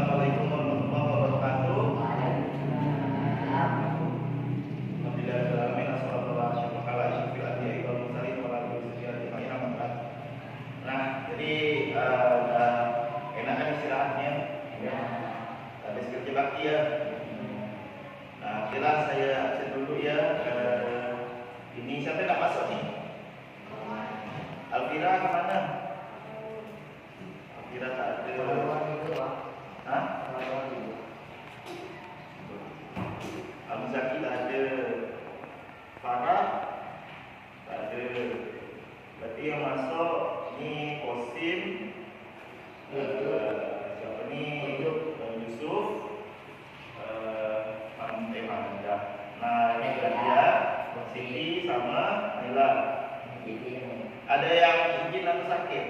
Assalamualaikum warahmatullahi wabarakatuh. Nah, jadi enakan istirahatnya, ya. Habis kerja bakti ya. Nah, kira saya absen dulu ya. Ini siapa nak masuk nih? Alvira kemana? Alvira tak ada. Hah? Amzaki tak ada. Farah tak ada. Berarti yang masuk ni Kosim, siapa ni? Yusuf, Hamdah. Nah, ini dia Siti sama Nila. Ada yang izin atau sakit?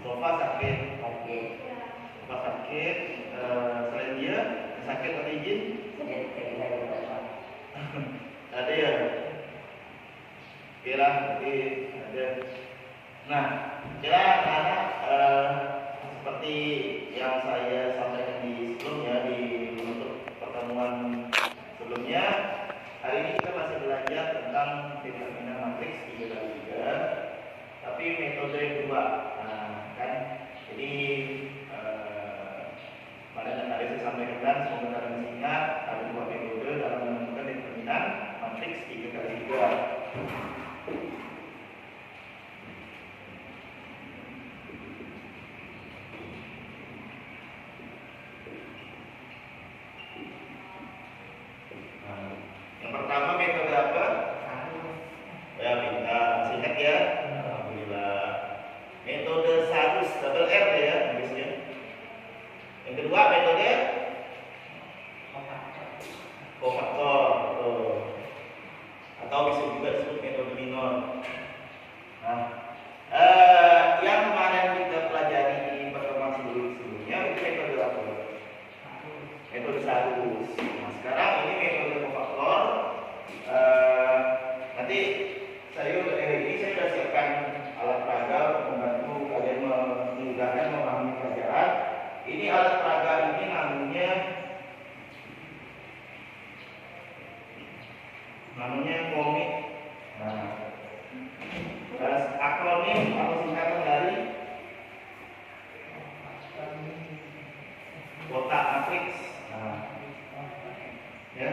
Sofa sakit. Sofa sakit. Selain dia sakit atau izin? Ada ya? Kira berarti ada. Nah, kira anak seperti yang saya sampaikan di sebelumnya di untuk pertemuan sebelumnya, hari ini kita masih belajar tentang determinan matriks 3x3, tapi metode yang kedua. Nah, kan, jadi pada yang tadi saya sampaikan, semoga kalian ingat ada dua metode dalam menentukan determinan matriks 3x3. Yang pertama metode apa? Ya, pintar, masih ingat ya? Alhamdulillah. Metode Sarus, double R ya, tulisnya. Yang kedua metode kofaktor, atau bisa juga disebut metode minor. Nah, yang kemarin kita pelajari di pertemuan sebelumnya itu metode apa? Metode Sarus. Nah, sekarang ini metode kofaktor. Nanti saya sudah siapkan alat peraga untuk membantu kalian memudahkan memahami pelajaran. Ini alat peraga ini namanya komik. Nah, akronim atau singkatan dari kotak matriks. Nah, ya.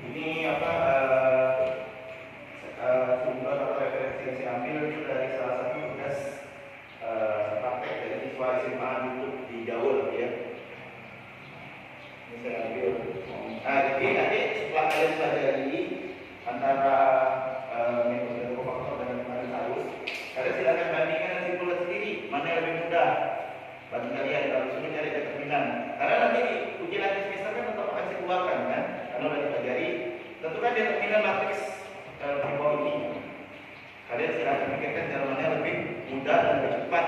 Ini apa? Sumber atau referensi yang saya ambil itu dari salah satu tugas praktek dari siswa SMA dulu di Jawa ya. Ini saya ambil. Nah, jadi nanti setelah kalian pelajari antara metode kofaktor dan metode Sarus, kalian silakan bandingkan dan simpulkan sendiri mana yang lebih mudah bagi kalian kalau sudah cari determinan. Karena nanti di ujian akhir semester kan tetap akan saya keluarkan kan, karena sudah dipelajari. Tentukan determinan matriks di bawah ini. Kalian silakan pikirkan cara mana yang lebih mudah dan lebih cepat.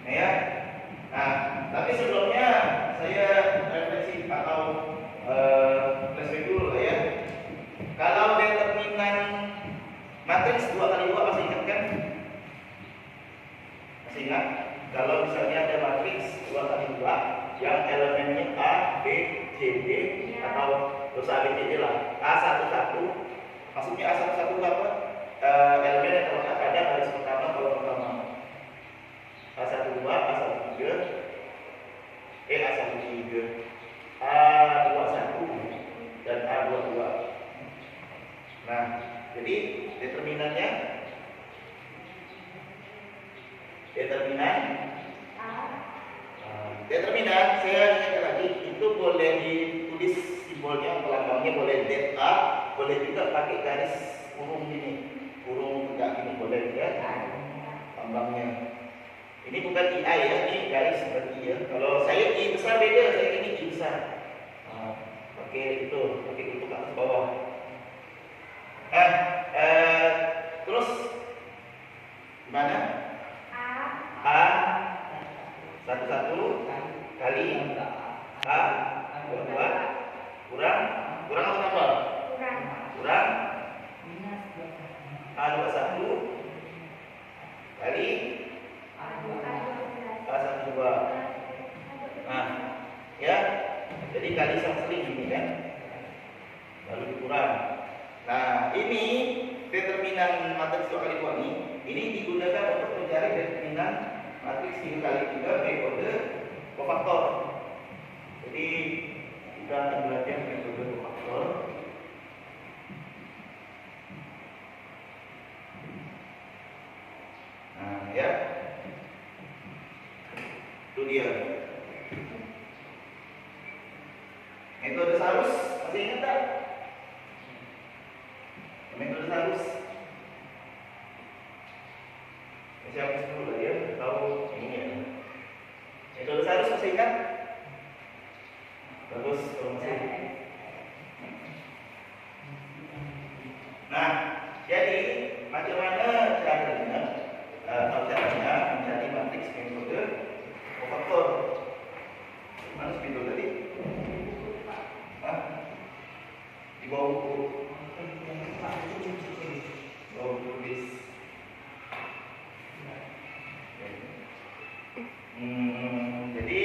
Nah, ya. Nah, tapi sebelumnya saya refleksi atau flashback dulu ya. Kalau determinan matriks 2x2 masih ingat kan? Masih ingat? Kalau misalnya ada matriks 2x2 yang elemennya A, B, C, D atau dosa A, B, C, D lah. A11, maksudnya A11 apa? Elemen yang terletak pada baris pertama kolom pertama. A12, A13, A13, A21 dan A22. Nah, jadi determinan saya ingatkan lagi itu boleh ditulis simbolnya atau lambangnya, boleh ZA, boleh juga pakai garis kurung gini, kurung tegak gini boleh ya lambangnya. Ini bukan IA ya, ini garis seperti ya. Kalau saya I besar beda, saya ini I besar. Pakai itu ke atas bawah. Terus gimana? A 11 kali A 22 kurang apa tambah? Kurang A21 kali determinan matriks 3 kali 3 metode kofaktor. Jadi kita akan belajar metode kofaktor. Nah, ya. Itu dia. Metode Sarus, masih ingat tak? Metode Sarus. Saya hapus dulu lah ya, tahu ini ya. Metode Sarus masih ingat? Bagus, kalau masih. Nah, jadi macam mana caranya? Caranya mencari matriks metode kofaktor. Mana spidol tadi? Di bawah buku. Bawah buku tulis. Jadi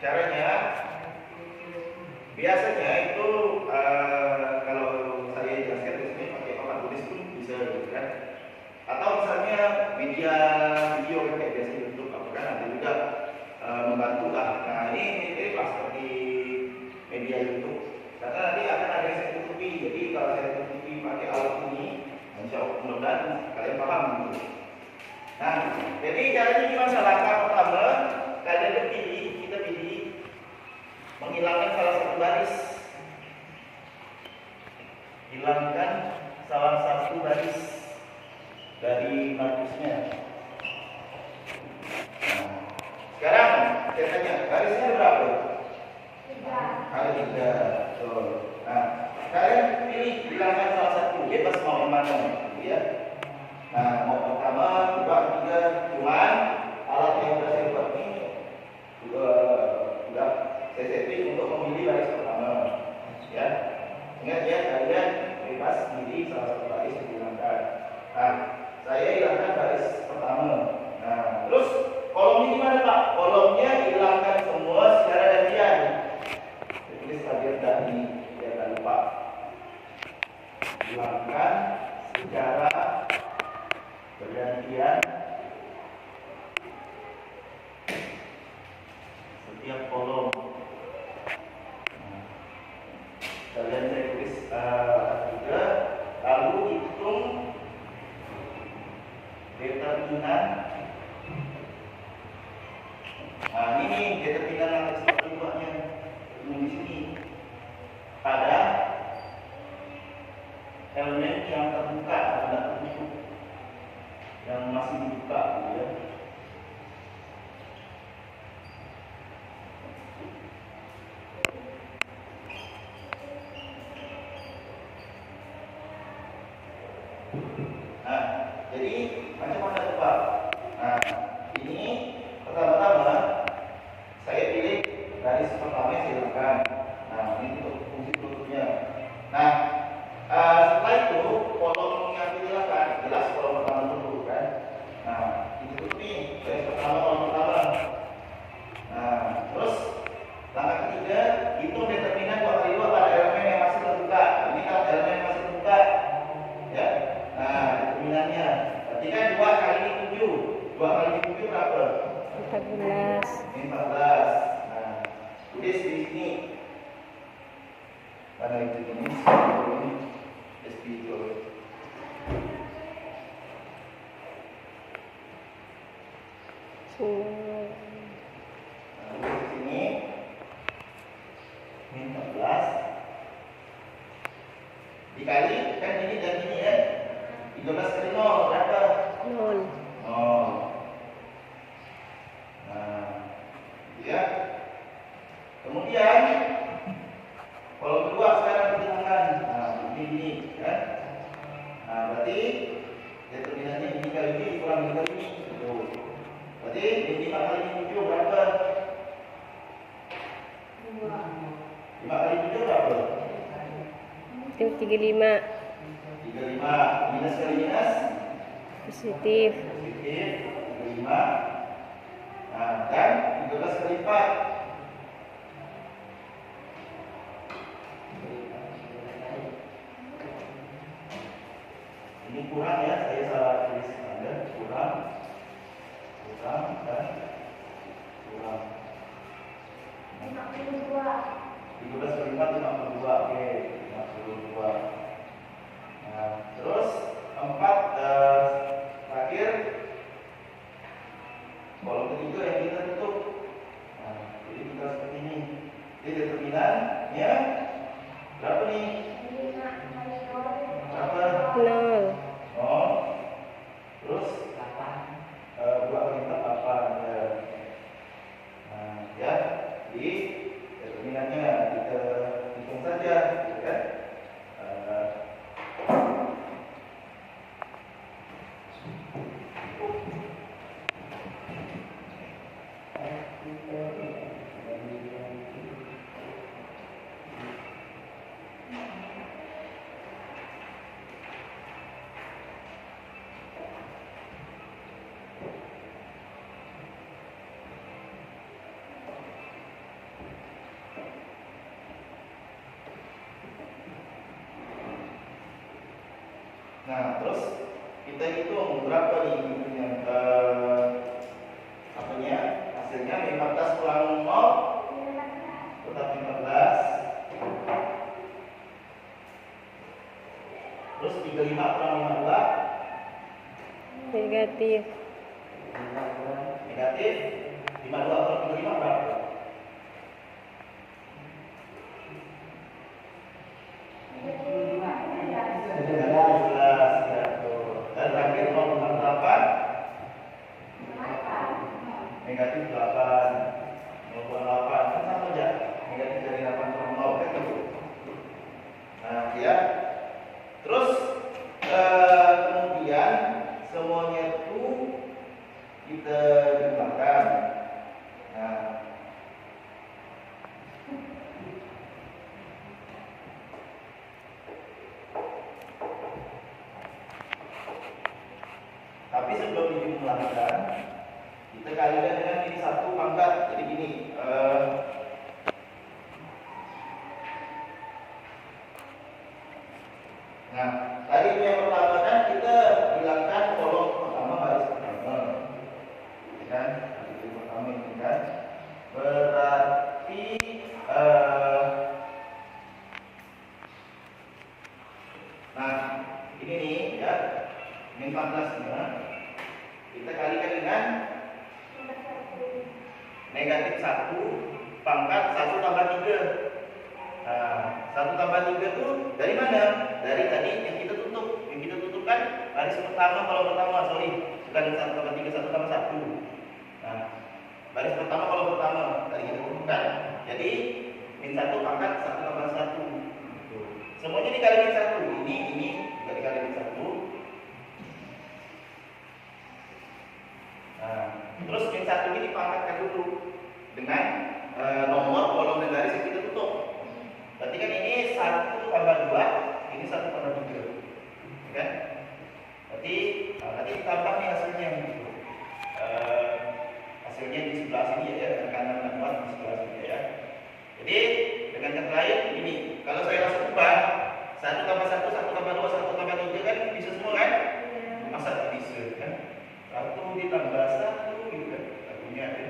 caranya biasanya itu kalau saya jelaskan di sini pakai papan tulis pun bisa, kan? Atau misalnya media video kan kayak biasa YouTube apa kan ada juga membantu lah. Nah ini mirip seperti media YouTube. Karena nanti akan ada yang saya tutupi. Jadi kalau saya tutupi pakai alat ini, insya Allah mudah-mudahan kalian paham gitu. Nah, jadi caranya gimana? Langkah pertama, kalian kita pilih menghilangkan salah satu baris. Hilangkan salah satu baris dari matriksnya. Nah, sekarang saya tanya, barisnya berapa? 3. Ada 3. Nah, kalian pilih hilangkan salah satu, bebas mau yang mana, ya. Nah, mau pertama, kedua, ketiga, cuman alat yang sudah saya buat ini sudah saya setting untuk memilih baris pertama, ya. Ingat ya, kalian bebas pilih salah satu baris yang dihilangkan. Nah, saya hilangkan baris pertama. Nah, terus kolomnya gimana Pak? Kolomnya hilangkan semua secara gantian. Tulis biar tak lupa. Hilangkan secara bergantian setiap kolom. Kalian saya tulis juga, lalu hitung determinan. Nah ini determinan matriks pertemuannya di sini pada elemen yang terbuka atau tidak tertutup, yang masih dibuka, gitu ya. Nah, jadi macam mana tuh Pak? Nah, ini pertama-tama saya pilih garis pertama yang saya hilangkan. Nah, ini untuk fungsi tutupnya. Nah, setelah itu kolom yang dihilangkan, jelas kolom pertama dulu kan. Nah, ditutup nih garis pertama kolom pertama. Nah, terus langkah ketiga, hitung determinan 2 kali 2 pada elemen yang masih terbuka. Ini kan elemen yang masih terbuka, ya. Nah, determinannya berarti kan 2 kali 7. 2 kali 7 berapa? 14. 14. Nah, tulis di sini. Mana itu ini? SPO. Nah, di sini min 14 dikali kan ini dan ini ya. 13 kali 0 berapa? 0. Nah, ya. Kemudian kolom kedua sekarang dihilangkan. Nah, ini kan. Nah, berarti determinannya ini kali ini kurang ini kali ini. Tuh. Berarti ini 5 kali 7 berapa? 5 kali 7 berapa? 35. 35. Minus kali minus? Positif. Positif. 35. Nah, dan 13 kali 4. Ini kurang ya, saya salah tulis Anda, kurang Nah, terus kita hitung berapa nih itunya, apanya, hasilnya 14 kurang 0 tetap 15. Terus 35 kurang 15 negatif. negatif. 52 kurang 35 berapa? Negatif 8, 0,8 kan sama aja, negatif dari 8 kurang 0 kan gitu. Nah ya, terus kemudian semuanya itu kita jumlahkan. Nah, tapi sebelum dijumlahkan kita kalikan dengan ini 1 pangkat. Jadi gini, nah tadi itu yang pertama kan kita hilangkan kolom pertama baris pertama, ya kan? Itu pertama ini kan berarti nah ini nih ya, min 14 nya kita kalikan dengan negatif 1 pangkat 1 tambah 3. Nah, 1 tambah 3 itu dari mana? Dari tadi yang kita tutup. Yang kita tutup kan baris pertama, kolom pertama, sorry, bukan 1 tambah 3, 1 tambah 1. Nah, baris pertama, kolom pertama tadi kita tutup kan. Jadi min 1 pangkat 1 tambah 1. Semuanya dikali min 1. Ini juga dikali min 1. Nah, terus min 1 ini dipangkatkan dulu dengan nomor kolom dan garis yang kita tutup. Berarti kan ini 1 tambah 2, ini 1 tambah 3, ya kan? Berarti nanti ditambah nih hasilnya gitu. Hasilnya di sebelah sini ya, kanan dan bawah di sebelah sini ya. Jadi dengan kata lain ini, kalau saya langsung ubah 1 tambah 1, 1 tambah 2, 1 tambah 3 kan bisa semua kan? Masa tidak bisa kan? 1 ditambah 1 gitu kan? Satunya ada.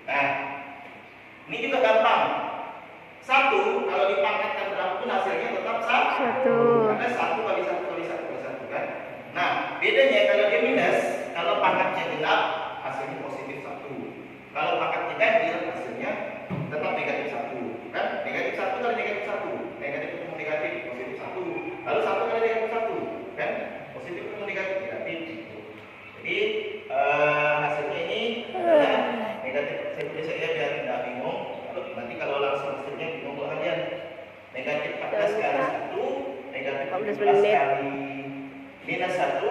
Nah, ini juga gampang. 1 kalau dipangkatkan berapapun hasilnya tetap 1. Karena 1 kali 1 kali 1 kali 1 kan. Nah, bedanya kalau dia minus, kalau pangkatnya genap hasilnya positif 1. Kalau pangkatnya ganjil hasilnya tetap negatif 1. Kan? Negatif 1 kali negatif 1. Negatif ketemu negatif, positif 1. Lalu 1 kali negatif 1. Kan? Positif ketemu negatif, negatif gitu. Jadi hasilnya ini adalah negatif. Saya biar tidak bingung. Nanti kalau langsung hasilnya bingung buat kalian. Negatif 14 kali 1, negatif 17 kali minus 1,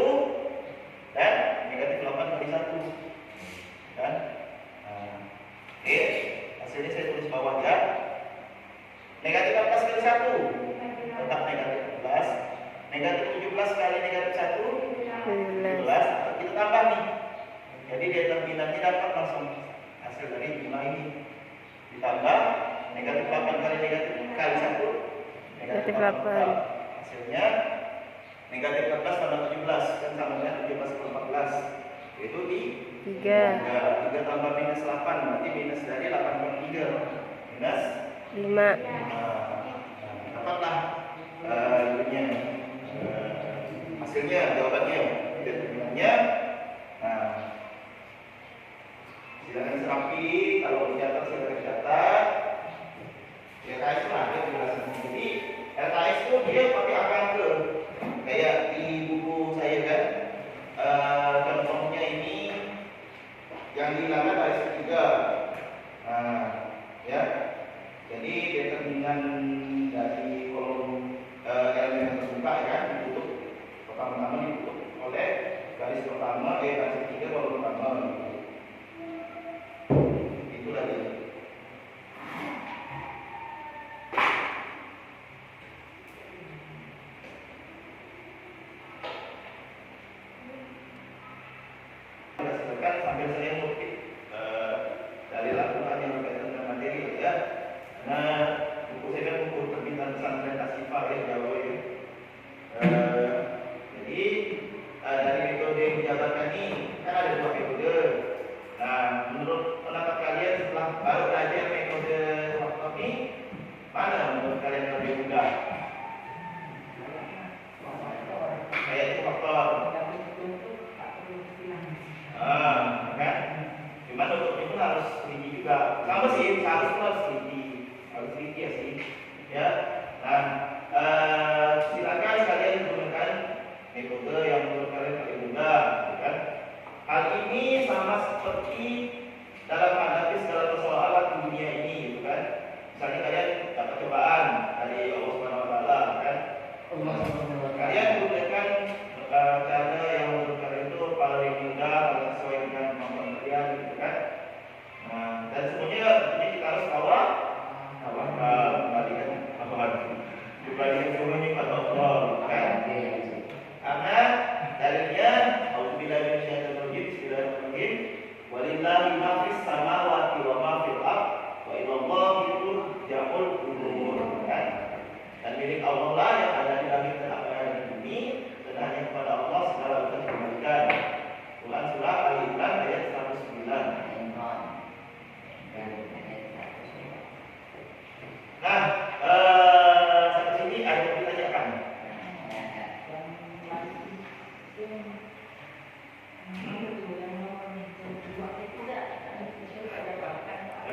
dan negatif 8 kali 1. Kan? Nah, oke, hasilnya saya tulis bawah ya. Negatif 14 kali 1 tetap negatif 14. Negatif 17 kali negatif 1 17. Kita tambah nih. Jadi determinannya dapat langsung hasil dari jumlah ini. Ditambah negatif 8 kali negatif kali 1 negatif 8. Hasilnya negatif 14 tambah 17 kan sama dengan 17 per 14, yaitu di 3. 3 tambah minus 8 berarti minus dari 8 per 3 minus 5. Dapatlah hasilnya, jawabannya, determinannya. Nah, silakan serapi, kalau dicatat silakan dicatat. LKS itu ada penjelasan. Jadi LKS itu dia pakai angka, kayak di buku saya kan. Contohnya ini yang dihilangkan baris ketiga. Nah, ya. Jadi determinan dari kolom elemen yang terbuka ya kan ditutup pertama-tama ditutup oleh garis pertama, garis ketiga kolom pertama. Itu tadi. Silakan sambil saya mengutip dari laporan yang berkaitan dengan materi ya. Nah, buku saya kan buku terbit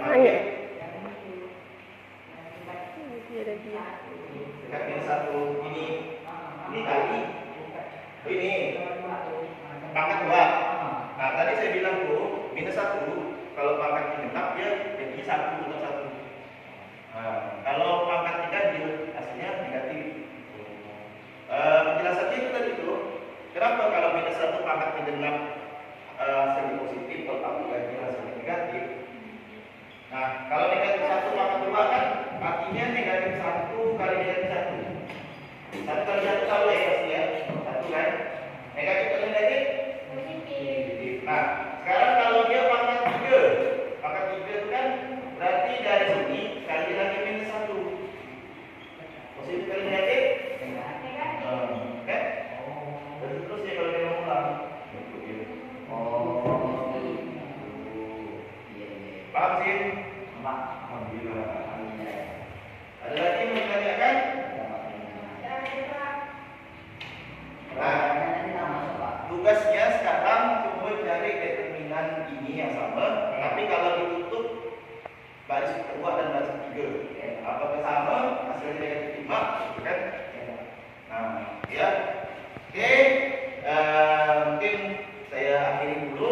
Hanya. Ada dia. Dekat minus 1 ini kali. Ini pangkat 2. Nah, tadi saya bilang tuh minus 1 kalau pangkat genap dia jadi 1 tetap 1. Nah, kalau pangkat 3 dia hasilnya negatif. Penjelasannya itu tadi tuh. Kenapa kalau minus 1 pangkat genap hasilnya positif, kalau pangkat 3 hasilnya negatif? Nah, kalau negatif 1 pangkat 2 kan artinya negatif 1 kali negatif 1. 1 kali 1 tahu ya pasti ya. 1 kan? Negatif kali negatif? Positif. Nah, sekarang kalau dia pangkat 3 itu kan berarti dari sini kali lagi minus 1. Positif kali negatif? Kan? Dan seterusnya kalau dia mengulang. Paham sih? Alhamdulillah. Ada lagi yang mau ditanyakan? Nah, tugasnya sekarang cuma cari determinan ini yang sama, tapi kalau ditutup baris kedua dan baris ketiga, apakah sama hasilnya negatif 5, gitu kan? Nah, ya, oke, mungkin saya akhiri dulu.